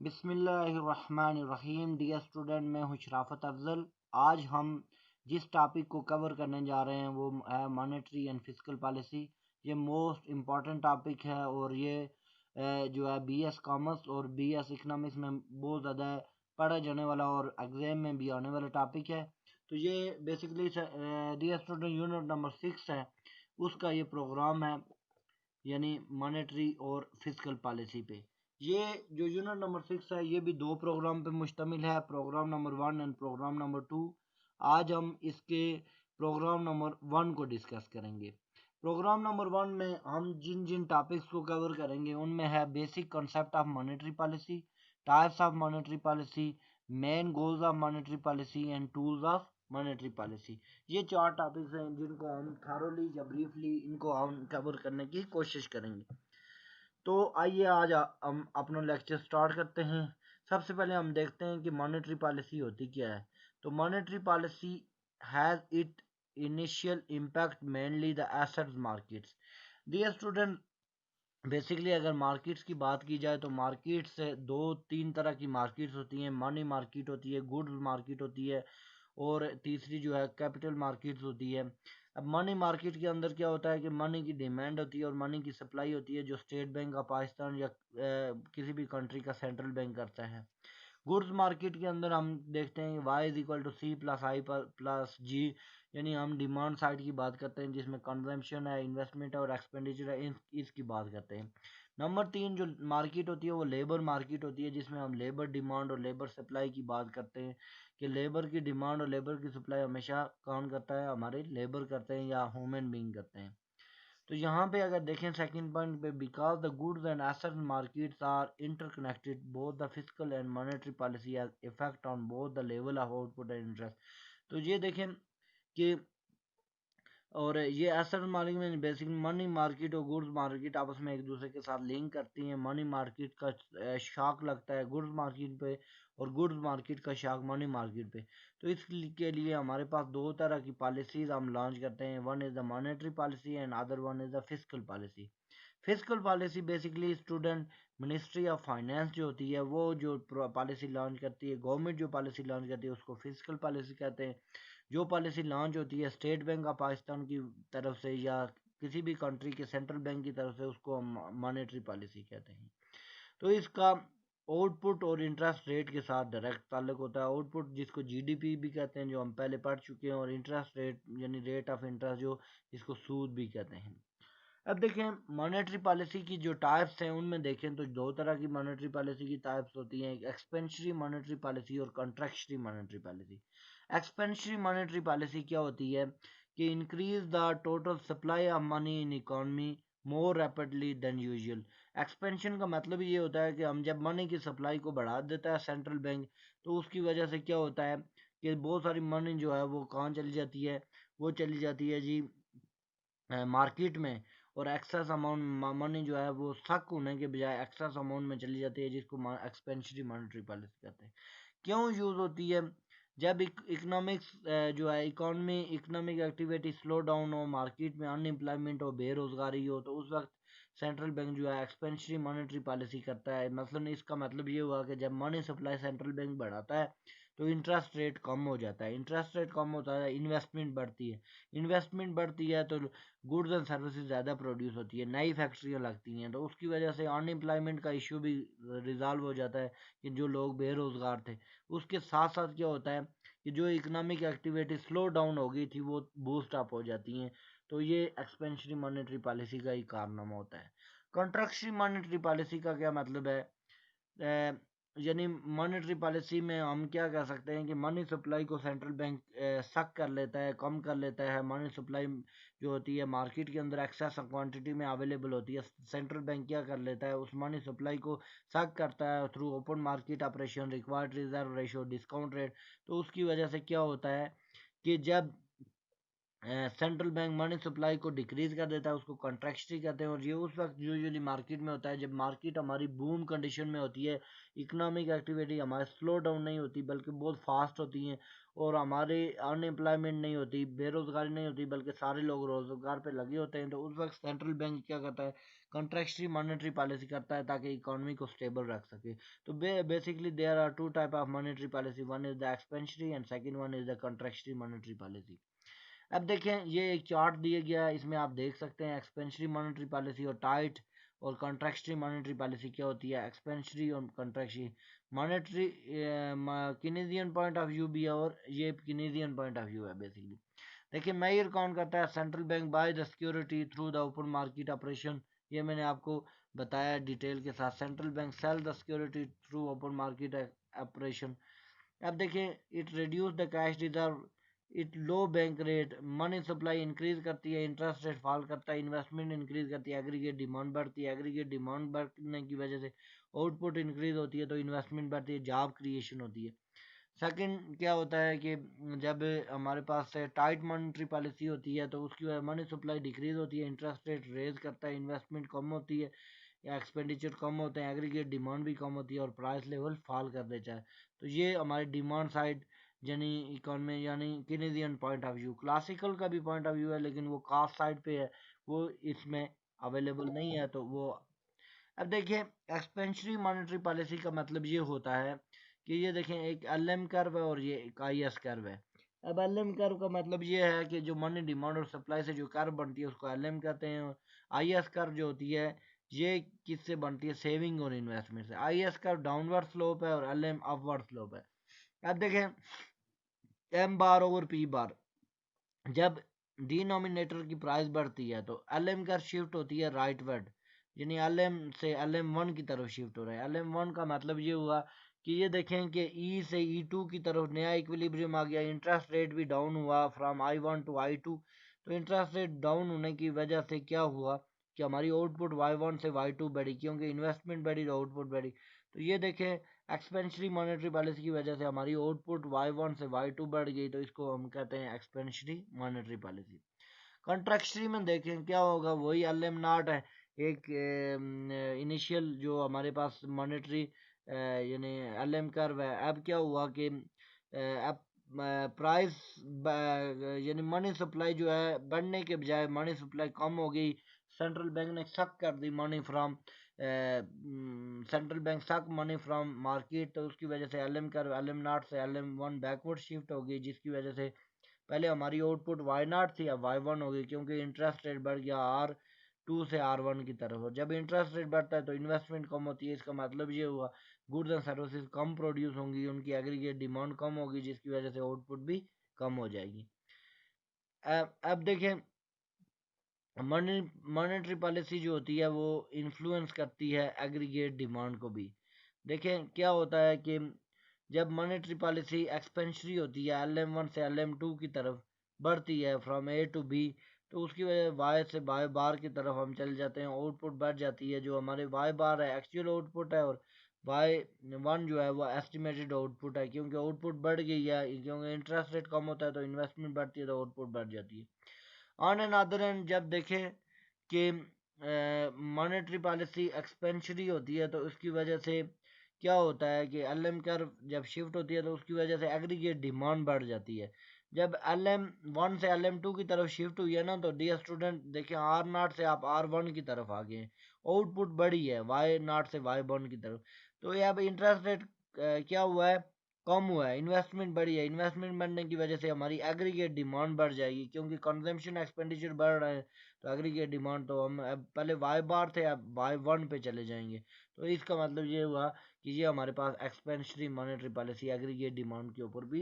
बिस्मिल्लाहिर्रहमानिर्रहीम। Dear student, मैं हूँ शराफत अफजल। आज हम जिस टॉपिक को कवर करने जा रहे हैं वो है मॉनेटरी एंड फिस्कल पॉलिसी। ये मोस्ट इम्पॉर्टेंट टॉपिक है और ये जो है बीएस कॉमर्स और बीएस इकोनॉमिक्स में बहुत ज़्यादा पढ़ा जाने वाला और एग्जाम में भी आने वाला टॉपिक है। तो ये basically dear student unit number 6 है, उसका ये प्रोग्राम है, यानी मॉनेटरी और फिस्कल पॉलिसी पे। ये जो यूनिट नंबर 6 है ये भी दो प्रोग्राम पे मुश्तमिल है, program number 1 and program number 2। आज हम इसके प्रोग्राम नंबर 1 को डिस्कस करेंगे। प्रोग्राम नंबर 1 में हम जिन जिन टॉपिक्स को कवर करेंगे उनमें है basic concept of monetary policy, types of monetary policy, main goals of monetary policy and tools of monetary policy. ये चार टॉपिक्स हैं जिनको हम थारोली या ब्रीफली इनको हम कवर करने की कोशिश करेंगे। तो आइए आज हम अपना लेक्चर स्टार्ट करते हैं। सबसे पहले हम देखते हैं कि मॉनेटरी पॉलिसी होती क्या है। तो monetary policy has it initial impact mainly the assets markets. Dear student, basically अगर मार्केट्स की बात की जाए तो मार्केट्स से दो तीन तरह की मार्केट्स होती हैं। मनी मार्केट होती है, गुड्स मार्केट होती है और तीसरी जो है कैपिटल मार्केट्स होती है। अब मनी मार्केट के अंदर क्या होता है कि मनी की डिमांड होती है और मनी की सप्लाई होती है जो स्टेट बैंक ऑफ पाकिस्तान या किसी भी कंट्री का सेंट्रल बैंक करता है। गुड्स मार्केट के अंदर हम देखते हैं Y is equal to C plus I plus G, यानी हम डिमांड साइड की बात करते हैं जिसमें कंजम्पशन है, इन्वेस्टमेंट है और एक्सपेंडिचर है, इसकी बात करते हैं। नंबर 3 जो मार्केट होती है वो लेबर मार्केट होती है जिसमें हम लेबर डिमांड और लेबर सप्लाई की बात करते हैं कि लेबर की डिमांड और लेबर की सप्लाई हमेशा कौन करता है, हमारे लेबर करते हैं या ह्यूमन बीइंग करते हैं। तो यहाँ पे अगर देखें सेकंड पॉइंट पे, because the goods and asset markets are interconnected both the fiscal and monetary policy has effect on both the level of output and interest. तो ये देखें कि और ये एसेट मार्केट में बेसिक मनी मार्केट और goods market आपस में एक दूसरे के साथ लिंक करती हैं। मनी मार्केट का शॉक लगता है गुड्स मार्केट पे और गुड्स मार्केट का शॉक मनी मार्केट पे। तो इसके लिए हमारे पास दो तरह की पॉलिसीज हम लॉन्च करते हैं। One is the monetary policy and other one is the fiscal policy. Fiscal policy basically student ministry of finance जो होती है वो जो पॉलिसी लॉन्च करती है, गवर्नमेंट जो पॉलिसी लॉन्च करती है उसको फिस्कल पॉलिसी कहते हैं। जो पॉलिसी लॉन्च होती है स्टेट बैंक ऑफ पाकिस्तान की तरफ से या किसी भी कंट्री के सेंट्रल बैंक की तरफ से उसको हम मॉनेटरी पॉलिसी कहते हैं। तो इसका आउटपुट और इंटरेस्ट रेट के साथ डायरेक्ट ताल्लुक होता है। आउटपुट जिसको जीडीपी भी कहते हैं जो हम पहले पढ़ चुके हैं, और इंटरेस्ट रेट यानी रेट ऑफ इंटरेस्ट जो जिसको सूद भी कहते हैं। अब देखें मॉनेटरी पॉलिसी की जो टाइप्स हैं उनमें देखें तो दो तरह की मॉनेटरी पॉलिसी की टाइप्स होती हैं, एक्सपेंशनरी मॉनेटरी पॉलिसी और contractionary monetary policy. Expansionary monetary policy क्या होती है कि increase the total supply of money in economy more rapidly than usual. Expansion का मतलब ये होता है कि हम जब मनी की सप्लाई को बढ़ा देता है सेंट्रल बैंक, तो उसकी वजह से क्या होता है कि बहुत सारी मनी जो है वो कहाँ चली जाती है, वो चली जाती है जी मार्केट में। और एक्सेस अमाउंट मनी जो है वो स्टक होने के बजाय एक्सेस अमाउंट में चली जाती है जिसको एक्सपेंशनरी मॉनेटरी पॉलिसी कहते हैं। क्यों यूज होती है? जब इकोनॉमिक्स जो है economy economic activity slow down हो, मार्केट में अनएम्प्लॉयमेंट हो, बेरोजगारी हो, तो उस वक्त सेंट्रल बैंक जो है एक्सपेंशनरी मॉनेटरी पॉलिसी करता है। मतलब इसका मतलब ये हुआ कि जब मनी सप्लाई सेंट्रल बैंक बढ़ाता है तो इंटरेस्ट रेट कम हो जाता है, इंटरेस्ट रेट कम होता है, इन्वेस्टमेंट बढ़ती है, इन्वेस्टमेंट बढ़ती है तो गुड्स एंड सर्विसेज ज़्यादा प्रोड्यूस होती है, नई फैक्ट्रियाँ लगती हैं, तो उसकी वजह से अनएम्प्लॉयमेंट का इशू भी रिजॉल्व हो जाता है कि जो लोग बेरोज़गार थे। उसके साथ साथ क्या होता है कि जो इकोनॉमिक एक्टिविटी स्लो डाउन हो गई थी वो बूस्ट अप हो जाती हैं। तो ये एक्सपेंशनरी मॉनेटरी पॉलिसी का ही कारनामा होता है। कॉन्ट्रैक्शनरी मॉनेटरी पॉलिसी का क्या मतलब है? यानी मॉनेटरी पॉलिसी में हम क्या कह सकते हैं कि मनी सप्लाई को सेंट्रल बैंक सक कर लेता है, कम कर लेता है। मनी सप्लाई जो होती है मार्केट के अंदर एक्सेस क्वांटिटी में अवेलेबल होती है, सेंट्रल बैंक क्या कर लेता है उस मनी सप्लाई को सक करता है through open market operation, required reserve ratio, discount rate. तो उसकी वजह से क्या होता है कि जब सेंट्रल बैंक मनी सप्लाई को डिक्रीज कर देता है, उसको कंट्रैक्शनरी कहते हैं। और ये उस वक्त यूजुअली मार्केट में होता है जब मार्केट हमारी बूम कंडीशन में होती है, इकोनॉमिक एक्टिविटी हमारे स्लो डाउन नहीं होती बल्कि बहुत फास्ट होती हैं, और हमारे अनएम्प्लॉयमेंट नहीं होती, बेरोजगारी नहीं होती, बल्कि सारे लोग रोजगार पे लगे होते हैं। तो उस वक्त सेंट्रल बैंक क्या करता है, कंट्रैक्शनरी मॉनेटरी पॉलिसी करता है ताकि इकोनॉमी को स्टेबल रख सके। तो basically there are two type of monetary policy, one is the expansionary and second one is the contractionary monetary policy. अब देखें, ये एक चार्ट दिया गया है, इसमें आप देख सकते हैं एक्सपेंशनरी मॉनेटरी पॉलिसी और टाइट और कॉन्ट्रैक्शनरी मॉनेटरी पॉलिसी क्या होती है। एक्सपेंशनरी और contractionary monetary Keynesian point of view भी है, और ये किनेजियन पॉइंट ऑफ व्यू है बेसिकली। देखिए मेजर कौन करता है, central bank by the security through the open market operation. ये मैंने आपको बताया डिटेल के साथ। Central bank sell the security through open market operation. अब देखें, it reduce the cash reserve, it low bank rate, money supply increase करती है, इंटरेस्ट रेट फॉल करता है, इन्वेस्टमेंट इंक्रीज करती है, एग्रीगेट डिमांड बढ़ती है, एग्रीगेट डिमांड बढ़ने की वजह से आउटपुट इंक्रीज होती है तो इन्वेस्टमेंट बढ़ती है, जॉब क्रिएशन होती है। सेकंड क्या होता है कि जब हमारे पास टाइट मॉनेटरी पॉलिसी होती है तो उसकी वजह मनी सप्लाई डिक्रीज होती है, इंटरेस्ट रेट रेज करता है, इन्वेस्टमेंट कम होती है या एक्सपेंडिचर कम होते हैं, एग्रीगेट डिमांड भी कम होती है और प्राइस लेवल फॉल कर देता है। तो ये हमारी डिमांड साइड यानी इकोनॉमी यानी Canadian point of view. Classical का भी पॉइंट ऑफ व्यू है लेकिन वो कास्ट साइड पे है, वो इसमें अवेलेबल नहीं है। तो वो अब देखिए, एक्सपेंशनरी मॉनेटरी पॉलिसी का मतलब ये होता है कि ये देखें, एक एल एम कर्व है और ये एक आई एस कर्व है। अब एल एम कर्व का मतलब ये है कि जो मनी डिमांड और सप्लाई से जो कर्व बनती है उसको एल एम कहते हैं, और आई एस कर्व जो होती है ये किससे बनती है, सेविंग और इन्वेस्टमेंट से। I S curve downward slope है और एल एम अपवर्ड स्लोप है। अब देखें, एम बार ओवर पी बार, जब डिनोमिनेटर की प्राइस बढ़ती है तो एल एम कर्व शिफ्ट होती है राइटवर्ड, यानी एल एम से एल एम वन की तरफ शिफ्ट हो रहा है। एल एम वन का मतलब ये हुआ कि ये देखें कि ई से ई टू की तरफ नया इक्विलिब्रियम आ गया, इंटरेस्ट रेट भी डाउन हुआ from I one to I two. तो इंटरेस्ट रेट डाउन होने की वजह से क्या हुआ कि हमारी आउटपुट वाई वन से वाई टू बढ़ी, क्योंकि इन्वेस्टमेंट बढ़ी तो आउटपुट बढ़ी। तो ये देखें, एक्सपेंशनरी मॉनेटरी पॉलिसी की वजह से हमारी आउटपुट वाई वन से वाई टू बढ़ गई, तो इसको हम कहते हैं एक्सपेंशनरी मॉनेटरी पॉलिसी। कॉन्ट्रैक्शनरी में देखें क्या होगा, वही एल एम नॉट है, एक इनिशियल जो हमारे पास मॉनेटरी यानी एल एम कर्व है। अब क्या हुआ कि अब प्राइस यानी मनी सप्लाई जो है बढ़ने के बजाय मनी सप्लाई कम हो गई। सेंट्रल बैंक ने सक कर दी money from central bank suck money from market, तो उसकी वजह से L M curve L M naught से L M one backward shift हो गई, जिसकी वजह से पहले हमारी आउटपुट वाई नॉट थी अब वाई वन हो गई, क्योंकि इंटरेस्ट रेट बढ़ गया आर टू से आर वन की तरफ। और जब इंटरेस्ट रेट बढ़ता है तो इन्वेस्टमेंट कम होती है, इसका मतलब ये हुआ goods and services come produce होंगी, उनकी एग्रीगेट डिमांड कम होगी, जिसकी वजह से आउटपुट भी कम हो जाएगी। अब देखें, मॉनेटरी पॉलिसी जो होती है वो इन्फ्लुएंस करती है एग्रीगेट डिमांड को भी। देखें क्या होता है कि जब मॉनेटरी पॉलिसी एक्सपेंशनरी होती है, एल एम वन से एल एम टू की तरफ बढ़ती है फ्रॉम ए टू बी, तो उसकी वजह वाई से वाई बार की तरफ हम चले जाते हैं, आउटपुट बढ़ जाती है। जो हमारे वाई बार है एक्चुअल आउटपुट है, और वाई वन जो है वो एस्टिमेटेड आउटपुट है, क्योंकि आउटपुट बढ़ गई है, क्योंकि इंटरेस्ट रेट कम होता है तो इन्वेस्टमेंट बढ़ती है तो आउटपुट बढ़ जाती है। ऑन एन अदर एंड जब देखें कि मॉनेटरी पॉलिसी एक्सपेंशनरी होती है तो उसकी वजह से क्या होता है कि एल एम कर्व जब शिफ्ट होती है तो उसकी वजह से एग्रीगेट डिमांड बढ़ जाती है। जब एल एम वन से एल एम टू की तरफ शिफ्ट हुई है ना, तो डियर स्टूडेंट देखें, आर नॉट से आप आर वन की तरफ आ गए, आउटपुट बढ़ी है वाई नॉट से वाई वन की तरफ। तो ये अब इंटरेस्ट रेट क्या हुआ है, कम हुआ है, इन्वेस्टमेंट बढ़ी है, इन्वेस्टमेंट बढ़ने की वजह से हमारी एग्रीगेट डिमांड बढ़ जाएगी, क्योंकि कंजम्पशन एक्सपेंडिचर बढ़ रहा है तो एग्रीगेट डिमांड, तो हम अब पहले वाई बार थे अब वाई वन पे चले जाएंगे। तो इसका मतलब ये हुआ कि ये हमारे पास expansionary monetary policy aggregate demand के ऊपर भी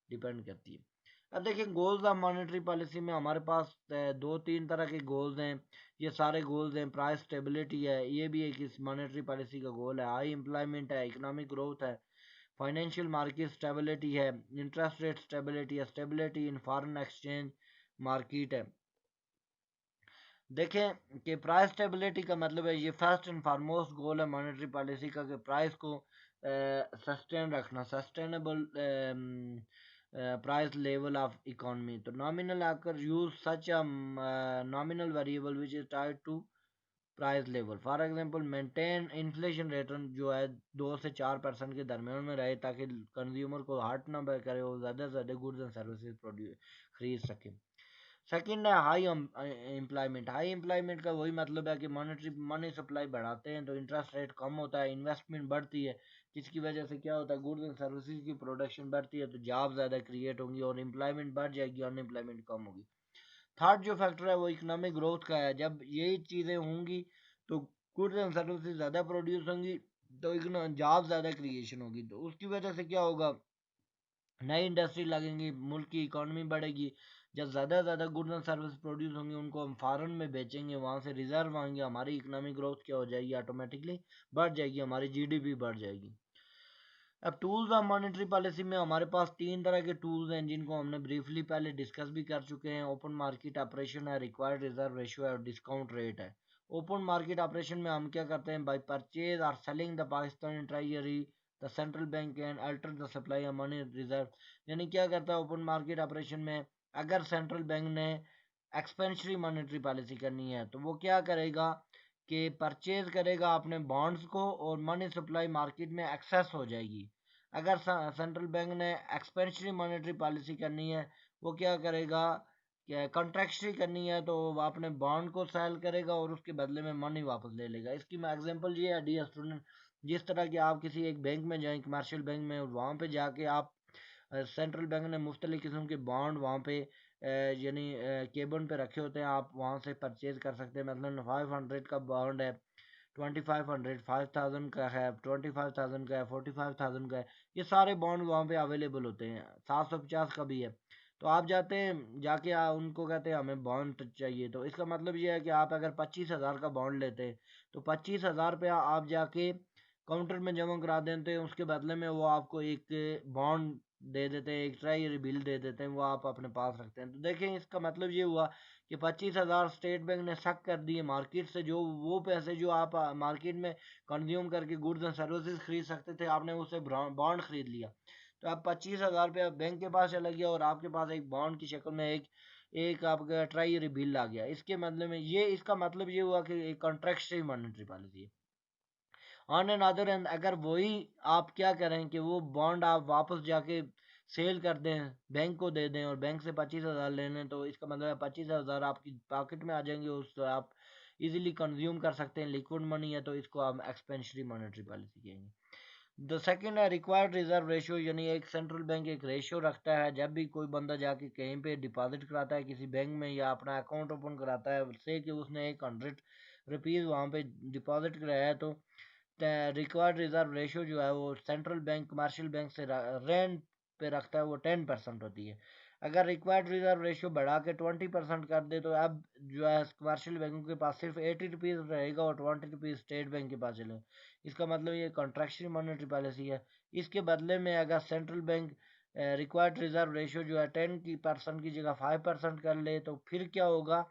डिपेंड करती है। अब देखिए, गोल्स ऑफ मॉनेटरी पॉलिसी में हमारे पास दो तीन तरह के गोल्स हैं। ये सारे गोल्स हैं, प्राइस स्टेबिलिटी है, ये भी एक इस मॉनेटरी पॉलिसी का गोल है, हाई एम्प्लॉयमेंट है, इकोनॉमिक ग्रोथ है, फाइनेंशियल मार्केट स्टेबिलिटी है, इंटरेस्ट रेट स्टेबिलिटी है, stability in foreign exchange market है। देखें कि प्राइस स्टेबिलिटी का मतलब है, ये फर्स्ट एंड फॉरमोस्ट गोल है मॉनेटरी पॉलिसी का, कि प्राइस को सस्टेन रखना, sustainable price level of economy. तो nominal occur use such a nominal variable which is tied to price level. For example maintain inflation rate जो है 2 से 4% के दरमियान में रहे ताकि कंज्यूमर को हार्ट ना करे और ज़्यादा से ज़्यादा गुड्स एंड सर्विसेज प्रोड्यूस खरीद सके। सेकंड है हाई एम्प्लॉयमेंट। हाई एम्प्लॉयमेंट का वही मतलब है कि मॉनेटरी मनी सप्लाई बढ़ाते हैं तो इंटरेस्ट रेट कम होता है, इन्वेस्टमेंट बढ़ती है, जिसकी वजह से क्या होता है गुड्स एंड सर्विसेज की प्रोडक्शन बढ़ती है तो जॉब ज़्यादा क्रिएट होंगी और एम्प्लॉयमेंट बढ़ जाएगी, अनएम्प्लॉयमेंट कम होगी। थर्ड जो फैक्टर है वो इकोनॉमिक ग्रोथ का है। जब यही चीज़ें होंगी तो गुड्स एंड सर्विसेज ज़्यादा प्रोड्यूस होंगी तो जॉब ज़्यादा क्रिएशन होगी, तो उसकी वजह से क्या होगा नई इंडस्ट्री लगेंगी, मुल्क की इकोनॉमी बढ़ेगी। जब ज़्यादा से ज़्यादा गुड्स एंड सर्विस प्रोड्यूस होंगे उनको हम फॉरेन में बेचेंगे, वहाँ से रिजर्व आएंगे, हमारी इकोनॉमिक ग्रोथ क्या हो जाएगी ऑटोमेटिकली बढ़ जाएगी, हमारी जीडीपी बढ़ जाएगी। अब टूल्स ऑफ मॉनेटरी पॉलिसी में हमारे पास 3 तरह के टूल्स हैं जिनको हमने ब्रीफली पहले डिस्कस भी कर चुके हैं। ओपन मार्केट ऑपरेशन है, रिक्वायर्ड रिजर्व रेशियो है और डिस्काउंट रेट है। ओपन मार्केट ऑपरेशन में हम क्या करते हैं, बाय परचेज और selling the Pakistani treasury the central bank can alter the supply of money reserve. यानी क्या करता है ओपन मार्केट ऑपरेशन में, अगर सेंट्रल बैंक ने एक्सपेंशनरी मॉनेटरी पॉलिसी करनी है तो वो क्या करेगा कि परचेज करेगा अपने बॉन्ड्स को और मनी सप्लाई मार्केट में एक्सेस हो जाएगी। अगर सेंट्रल बैंक ने एक्सपेंशनरी मॉनेटरी पॉलिसी करनी है वो क्या करेगा कि कॉन्ट्रैक्शनरी करनी है तो वो अपने बॉन्ड को सेल करेगा और उसके बदले में मनी वापस ले लेगा। इसकी मैं एग्जांपल ये है डियर स्टूडेंट, जिस तरह कि आप किसी एक बैंक में जाएं, कमर्शियल बैंक में, वहाँ पे जाके आप सेंट्रल बैंक ने मुख्तलिफ किस्म के बॉन्ड वहाँ पे यानी केबन पे रखे होते हैं, आप वहाँ से परचेज कर सकते हैं। मतलब 500 का बॉन्ड है, 2500, 5000 का है, 25000 का है, 45000 का है, ये सारे बॉन्ड वहाँ पे अवेलेबल होते हैं। 750 का भी है। तो आप जाते हैं जाके उनको कहते हैं हमें बॉन्ड चाहिए, तो इसका मतलब ये है कि आप अगर 25,000 का बॉन्ड लेते हैं तो 25,000 रुपया आप जाके काउंटर में जमा करा देते हैं, उसके बदले में वो आपको एक बॉन्ड दे देते हैं, एक ट्रेजरी बिल दे देते हैं, वो आप अपने पास रखते हैं। तो देखें इसका मतलब ये हुआ कि 25,000 स्टेट बैंक ने सक कर दिए मार्केट से, जो वो पैसे जो आप मार्केट में कंज्यूम करके गुड्स एंड सर्विसेज खरीद सकते थे आपने उससे बॉन्ड खरीद लिया। तो अब 25,000 रुपया बैंक के पास चला गया और आपके पास एक बॉन्ड की शक्ल में एक एक आपका ट्राई बिल आ गया। इसके मतलब में ये इसका मतलब ये हुआ कि एक कॉन्ट्रैक्शनरी मॉनेटरी पॉलिसी है। ऑन एंड अदर एंड अगर वही आप क्या करें कि वो बॉन्ड आप वापस जाके सेल कर दें, बैंक को दे दें और बैंक से 25,000 ले लें, तो इसका मतलब है 25,000 आपकी पॉकेट में आ जाएंगे, उस आप इजीली कंज्यूम कर सकते हैं, लिक्विड मनी है, तो इसको हम एक्सपेंशनरी मॉनेटरी पॉलिसी कहेंगे। द सेकंड है रिक्वायर्ड रिजर्व रेशियो, यानी एक सेंट्रल बैंक एक रेशियो रखता है जब भी कोई बंदा जाके कहीं पे डिपॉजिट कराता है किसी बैंक में या अपना अकाउंट ओपन कराता है, से कि उसने 100 रुपीज़ वहाँ पे डिपॉजिट कराया है, तो रिक्वायर्ड रिजर्व रेशियो जो है वो सेंट्रल बैंक कमर्शियल बैंक से रेंट पे रखता है, वो 10% होती है। अगर रिक्वायर्ड रिजर्व रेशियो बढ़ा के 20% कर दे तो अब जो है कमर्शियल बैंकों के पास सिर्फ 80 रुपीज़ रहेगा और 20 रुपीज़ स्टेट बैंक के पास चले। इसका मतलब ये कॉन्ट्रैक्शनरी मॉनेटरी पॉलिसी है। इसके बदले में अगर central bank required reserve ratio जो है 10% की जगह 5% कर ले तो फिर क्या होगा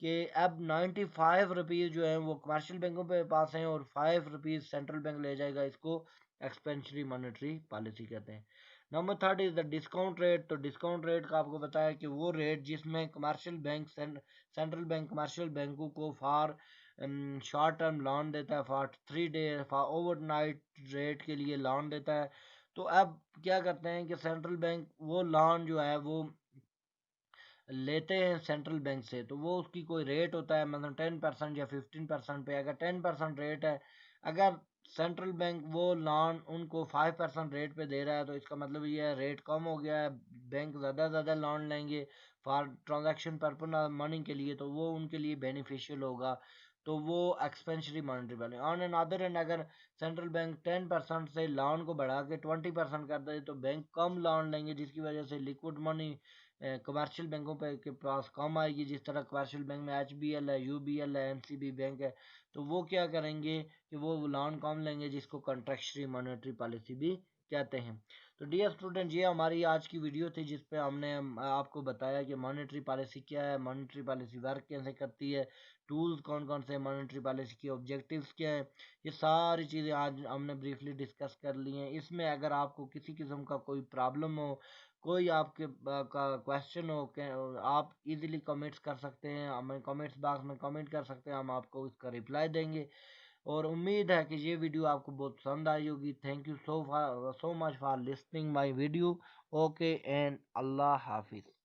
कि अब 95 रुपीज़ जो है वो कमर्शियल बैंकों पे पास हैं और 5 रुपीज़ सेंट्रल बैंक ले जाएगा। इसको एक्सपेंशनरी मॉनेटरी पॉलिसी कहते हैं। Number third is the discount rate. तो डिस्काउंट रेट का आपको बताया कि वो रेट जिसमें commercial bank central bank commercial बैंकों को फॉर शॉर्ट टर्म लोन देता है, for 3 day for overnight rate के लिए लोन देता है। तो अब क्या करते हैं कि सेंट्रल बैंक वो लोन जो है वो लेते हैं सेंट्रल बैंक से, तो वो उसकी कोई रेट होता है, मतलब 10% या 15% पे। अगर 10% रेट है, अगर सेंट्रल बैंक वो लोन उनको 5% रेट पे दे रहा है तो इसका मतलब ये है रेट कम हो गया है, बैंक ज़्यादा से ज़्यादा लोन लेंगे फॉर ट्रांजैक्शन पर्पज मनी के लिए, तो वो उनके लिए बेनिफिशियल होगा। तो वो expansionary monetary policy. On and other and अगर सेंट्रल बैंक 10% से लोन को बढ़ा के 20% कर दे तो बैंक कम लोन लेंगे, जिसकी वजह से लिक्विड मनी कमर्शियल बैंकों पे के पास कम आएगी। जिस तरह कमर्शियल बैंक में HBL है, UBL है, NCB बैंक है, तो वो क्या करेंगे कि वो लोन कम लेंगे, जिसको कॉन्ट्रैक्शनरी मॉनेटरी पॉलिसी भी कहते हैं। तो डियर स्टूडेंट, ये हमारी आज की वीडियो थी जिस पे हमने आपको बताया कि मॉनेटरी पॉलिसी क्या है, मॉनेटरी पॉलिसी वर्क कैसे करती है, टूल्स कौन कौन से, मॉनेटरी पॉलिसी के ऑब्जेक्टिव्स क्या है, ये सारी चीज़ें आज हमने ब्रीफली डिस्कस कर ली हैं। इसमें अगर आपको किसी किस्म का कोई प्रॉब्लम हो, कोई आपके का क्वेश्चन हो, आप इजीली कमेंट्स कर सकते हैं, हमें कमेंट्स बॉक्स में कमेंट कर सकते हैं, हम आपको उसका रिप्लाई देंगे। और उम्मीद है कि ये वीडियो आपको बहुत पसंद आई होगी। Thank you so much for listening my video. Okay and अल्लाह हाफिज़।